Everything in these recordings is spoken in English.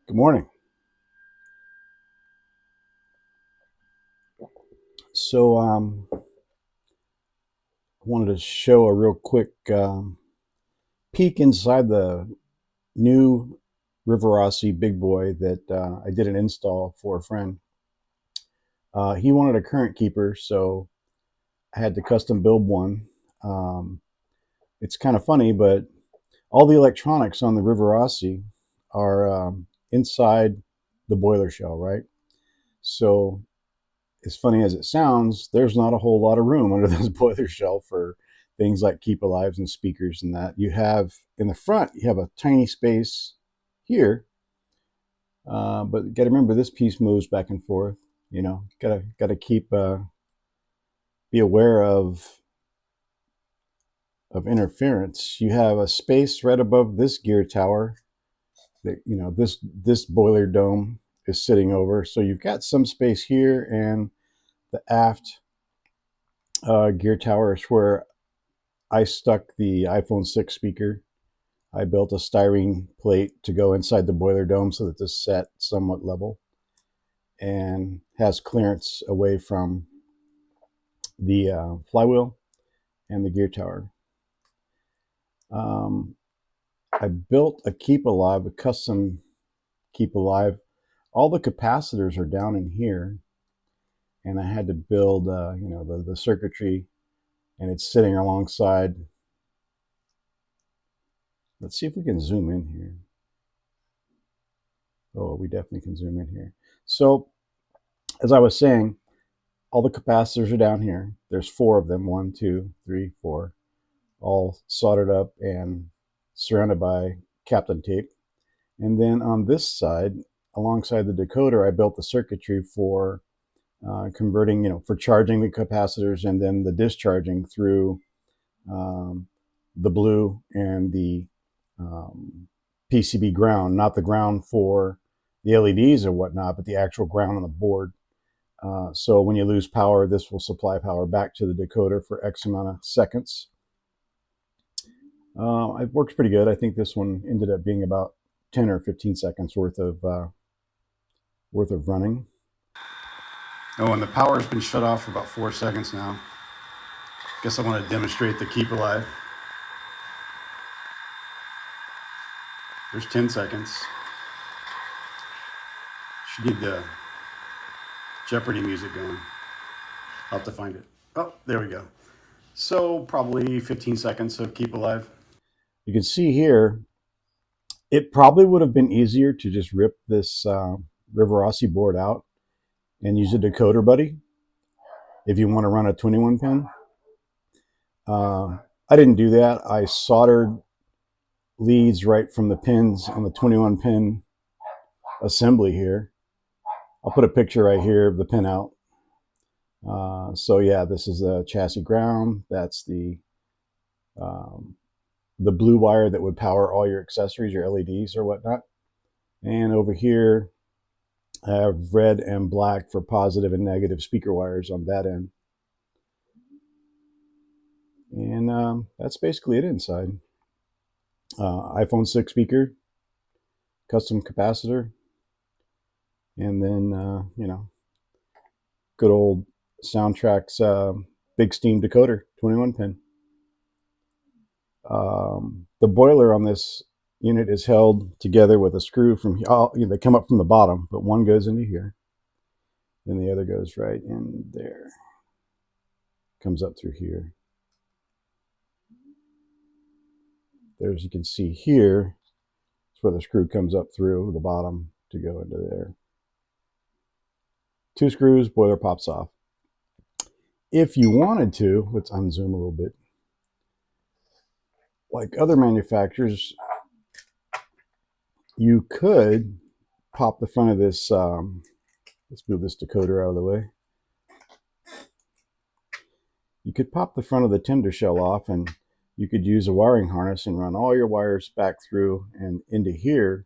Good morning. I wanted to show a real quick peek inside the new Rivarossi BigBoy that I did an install for a friend. He wanted a current keeper, so I had to custom build one. Um, it's kind of funny, but all the electronics on the Rivarossi are inside the boiler shell, right? So as funny as it sounds, there's not a whole lot of room under this boiler shell for things like keep alives and speakers and that. You have in the front, you have a tiny space here, but you got to remember this piece moves back and forth. Got to keep be aware of interference. You have a space right above this gear tower that this boiler dome is sitting over. So you've got some space here, and the aft gear tower is where I stuck the iPhone 6 speaker. I built a styrene plate to go inside the boiler dome so that this set somewhat level and has clearance away from the flywheel and the gear tower. Um, I built a keep alive, a custom keep alive. All the capacitors are down in here, and I had to build, the circuitry, and it's sitting alongside. Let's see if we can zoom in here. Oh, we definitely can zoom in here. So, as I was saying, all the capacitors are down here. There's four of them, one, two, three, four, all soldered up and surrounded by Kapton tape. And then on this side, alongside the decoder, I built the circuitry for converting, for charging the capacitors and then the discharging through um, the blue and the PCB ground, not the ground for the LEDs or whatnot, but the actual ground on the board. So when you lose power, this will supply power back to the decoder for X amount of seconds. It works pretty good. I think this one ended up being about 10 or 15 seconds worth of running. Oh, and the power has been shut off for about 4 seconds now. Guess I want to demonstrate the keep alive. There's 10 seconds. Should need the Jeopardy music going. I'll have to find it. Oh, there we go. So probably 15 seconds of keep alive. You can see here, it probably would have been easier to just rip this Rivarossi board out and use a decoder buddy if you want to run a 21 pin. I didn't do that. I soldered leads right from the pins on the 21 pin assembly here. I'll put a picture right here of the pin out. So yeah, this is the chassis ground. That's the blue wire that would power all your accessories, your LEDs or whatnot. And over here, I have red and black for positive and negative speaker wires on that end. And that's basically it inside. iPhone 6 speaker, custom capacitor, and then, good old Soundtrack's big steam decoder, 21 pin. The boiler on this unit is held together with a screw from here. They come up from the bottom, but one goes into here, then the other goes right in there, comes up through here. There, as you can see here, it's where the screw comes up through the bottom to go into there. Two screws, boiler pops off. If you wanted to, let's unzoom a little bit. Like other manufacturers, you could pop the front of this. Let's move this decoder out of the way. You could pop the front of the tender shell off, and you could use a wiring harness and run all your wires back through and into here.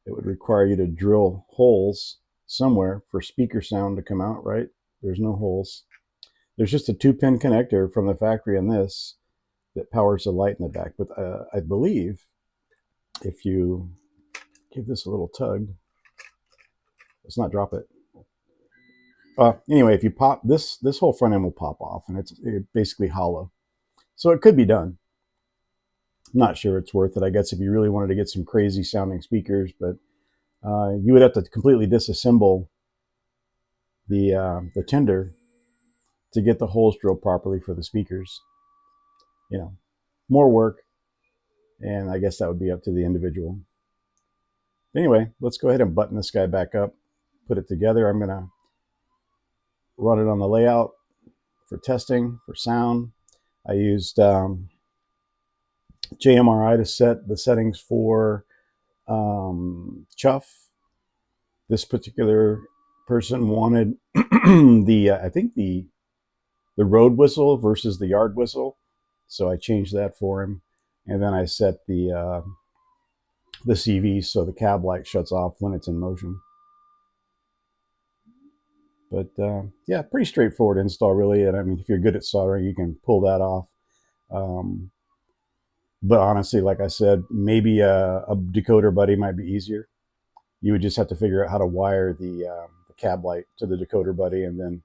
It would require you to drill holes somewhere for speaker sound to come out, right? There's no holes. There's just a 2-pin connector from the factory on this that powers the light in the back. But I believe if you give this a little tug. Let's not drop it. Anyway, if you pop this whole front end will pop off, and it's basically hollow. So it could be done. I'm not sure it's worth it, I guess, if you really wanted to get some crazy sounding speakers, but you would have to completely disassemble the tender to get the holes drilled properly for the speakers. You know, more work, and I guess that would be up to the individual. Anyway, let's go ahead and button this guy back up, put it together. I'm gonna run it on the layout for testing, for sound. I used JMRI to set the settings for chuff. This particular person wanted I think the road whistle versus the yard whistle, so I changed that for him, and then I set the CV so the cab light shuts off when it's in motion. But yeah, pretty straightforward install, really. And I mean, if you're good at soldering, you can pull that off. But honestly, like I said, maybe a decoder buddy might be easier. You would just have to figure out how to wire the cab light to the decoder buddy, and then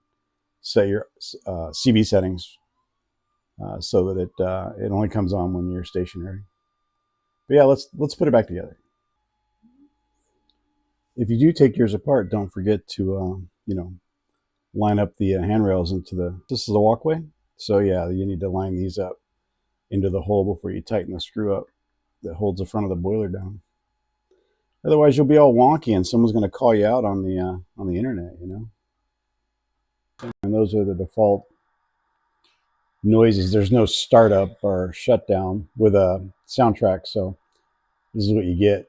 set your CV settings so that it only comes on when you're stationary. But yeah, let's put it back together. If you do take yours apart, don't forget to line up the handrails into this is the walkway. So yeah, you need to line these up into the hole before you tighten the screw up that holds the front of the boiler down. Otherwise, you'll be all wonky, and someone's going to call you out on the internet, And those are the default noises. There's no startup or shutdown with a soundtrack, so this is what you get.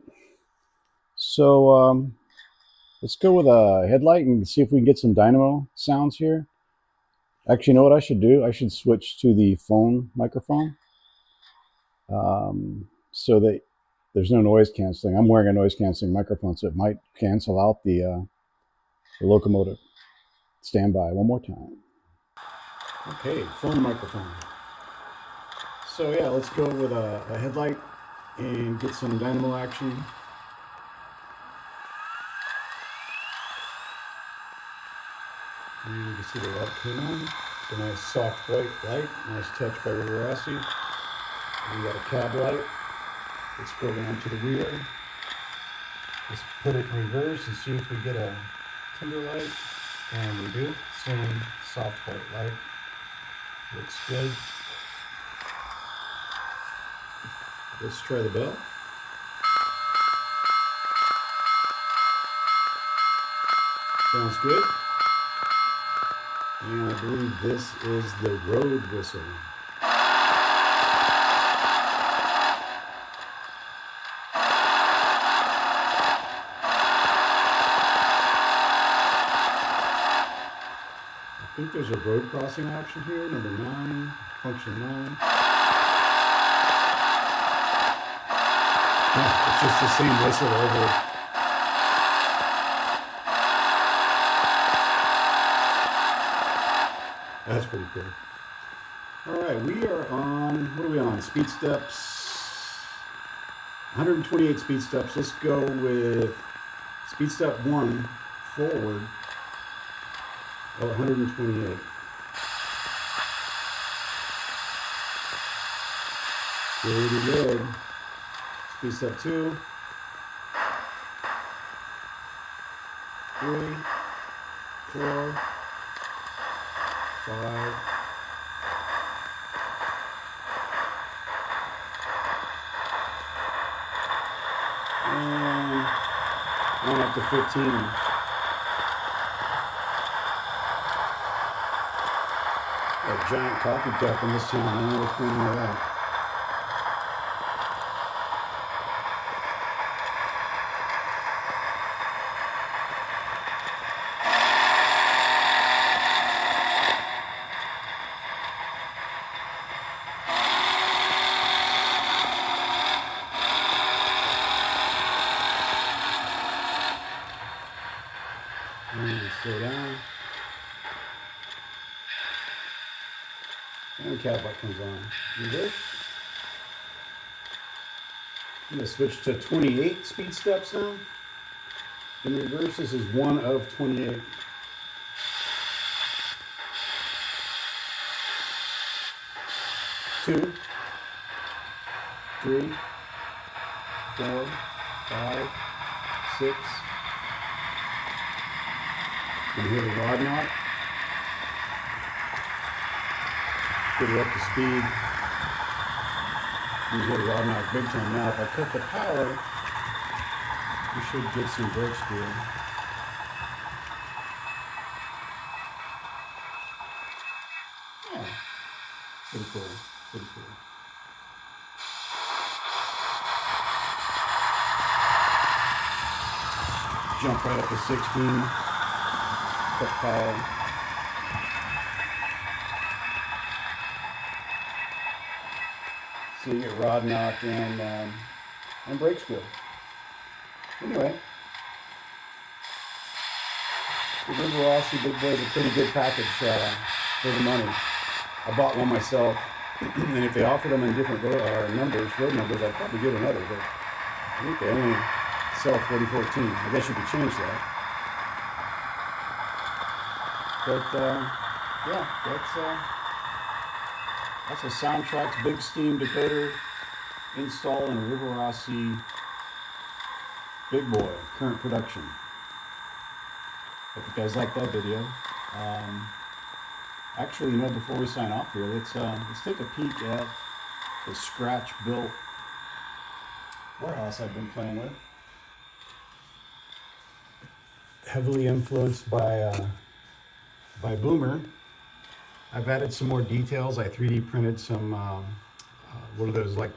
So let's go with a headlight and see if we can get some dynamo sounds here. Actually, you know what I should do? I should switch to the phone microphone so that there's no noise canceling. I'm wearing a noise canceling microphone, so it might cancel out the Locomotive. Stand by one more time. Okay, phone microphone. So yeah, let's go with a headlight and get some dynamo action. And you can see the light came on. It's a nice soft white light, nice touch by Rivarossi. We got a cab light. Let's go down to the rear. Let's put it in reverse and see if we get a tender light. And we do. Same soft white light. Looks good. Let's try the bell. Sounds good. And I believe this is the road whistle. I think there's a road crossing option here, number 9, function 9. Yeah, it's just the same whistle over. That's pretty cool. All right, we are on, what are we on? Speed steps, 128 speed steps. Let's go with speed step 1, forward, 128. Pretty good. Speed step 2, 3, 4, 5, and on up to 15. A giant coffee cup in this town. I don't know what's going on with that. Slow down. And the cab light comes on. Reverse. I'm going to switch to 28 speed steps now. In reverse, this is 1 of 28. Two, 3, 4, 5, 6. You can hear the rod knot. Get it up to speed. You hear the rod knot big time. Now, if I cut the power, you should get some brake speed. Yeah, pretty cool. Pretty cool. Jump right up to 16. Cut power. So you get rod knock and brake squeal. Anyway, the Rivarossi BigBoy is a pretty good package for the money. I bought one myself, and if they offered them in different road numbers, I'd probably get another, but I think they only sell 4014. I guess you could change that. But yeah, that's a Soundtrack's Big Steam decoder install in a Rivarossi BigBoy, current production. Hope you guys like that video. Actually, before we sign off here, let's take a peek at the scratch-built warehouse I've been playing with. Heavily influenced by Boomer. I've added some more details. I 3D printed some, what are those, like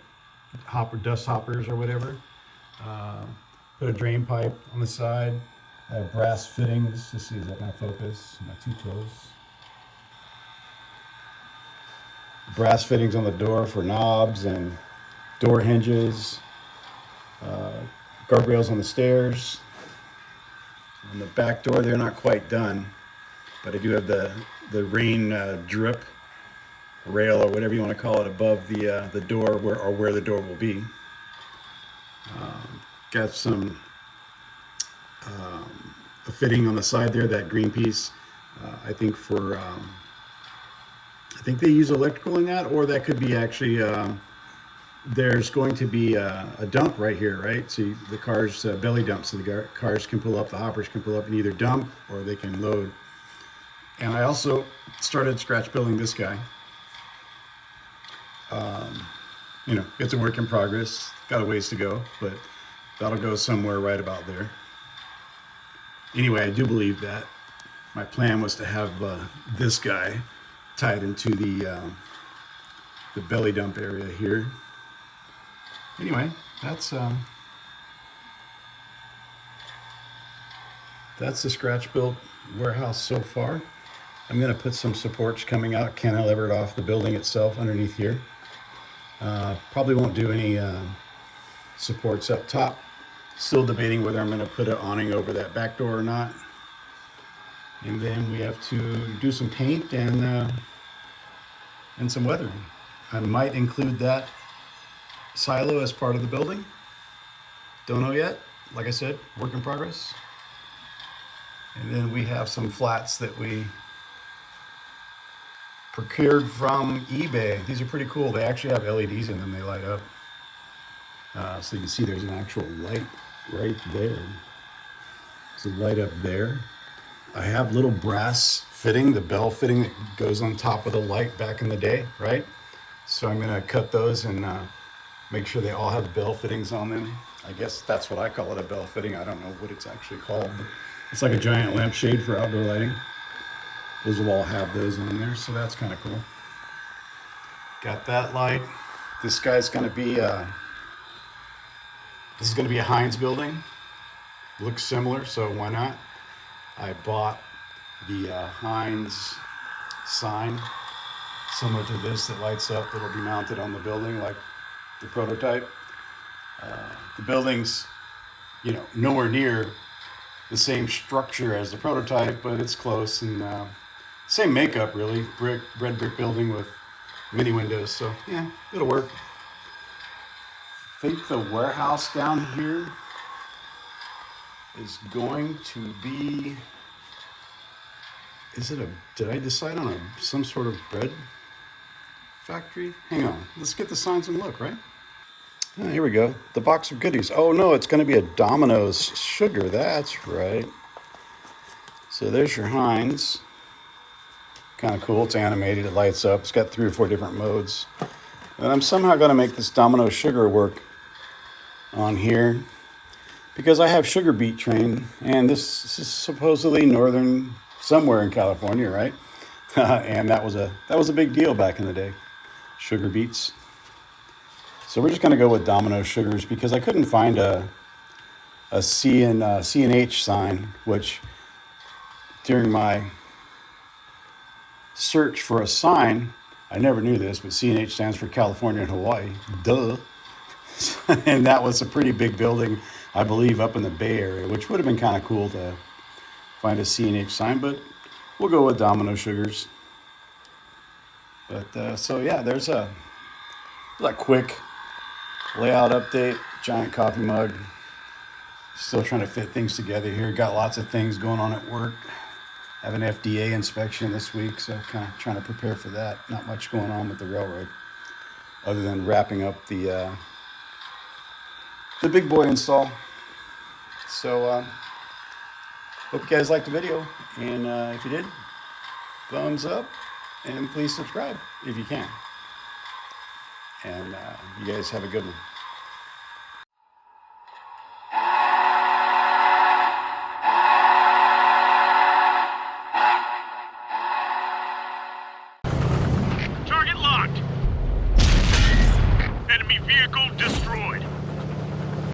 dust hoppers or whatever. Put a drain pipe on the side. I have brass fittings. Let's see, is that going to focus? Not too close. Brass fittings on the door for knobs and door hinges. Guardrails on the stairs. On the back door, they're not quite done, but I do have the rain drip rail, or whatever you want to call it, above the door where the door will be. Got some a fitting on the side there, that green piece. I think they use electrical in that, or that could be actually. There's going to be a dump right here, right? So the car's belly dump, so the cars can pull up, the hoppers can pull up and either dump or they can load. And I also started scratch building this guy. It's a work in progress. Got a ways to go, but that'll go somewhere right about there. Anyway, I do believe that my plan was to have this guy tied into the belly dump area here. Anyway, that's the scratch built warehouse so far. I'm going to put some supports coming out, cantilevered off the building itself underneath here. Probably won't do any supports up top. Still debating whether I'm going to put an awning over that back door or not. And then we have to do some paint and some weathering. I might include that silo as part of the building. Don't know yet. Like I said, work in progress. And then we have some flats that we procured from eBay. These are pretty cool. They actually have LEDs in them. They light up. So you can see there's an actual light right there. There's a light up there. I have little brass fitting, the bell fitting that goes on top of the light back in the day, right? So I'm going to cut those and make sure they all have bell fittings on them. I guess that's what I call it, a bell fitting. I don't know what it's actually called. It's like a giant lampshade for outdoor lighting. Those will all have those on there, so that's kind of cool. Got that light. This guy's going to be, this is going to be a Heinz building. Looks similar, so why not? I bought the Heinz sign, similar to this, that lights up, that'll be mounted on the building like the prototype. The building's, nowhere near the same structure as the prototype, but it's close, and same makeup really, red brick building with mini windows, so yeah, it'll work. think the warehouse down here is going to be, did I decide on some sort of bread factory? Hang on, let's get the signs and look, right? Ah, here we go, the box of goodies. Oh no, it's gonna be a Domino's sugar, that's right. So there's your Heinz. Kind of cool, it's animated, it lights up, it's got 3 or 4 different modes. And I'm somehow gonna make this Domino's sugar work on here because I have sugar beet train, and this is supposedly northern, somewhere in California, right? And that was a big deal back in the day, sugar beets. So we're just gonna go with Domino's sugars because I couldn't find a C and H sign, which during my search for a sign, I never knew this, but C&H stands for California and Hawaii. Duh. And that was a pretty big building, I believe, up in the Bay Area, which would have been kind of cool to find a C&H sign, but we'll go with Domino Sugars. But so yeah, there's a quick layout update. Giant coffee mug. Still trying to fit things together here. Got lots of things going on at work. Have an FDA inspection this week, so kind of trying to prepare for that. Not much going on with the railroad, other than wrapping up the BigBoy install. So hope you guys liked the video, and if you did, thumbs up, and please subscribe if you can. And you guys have a good one. Target locked. Enemy vehicle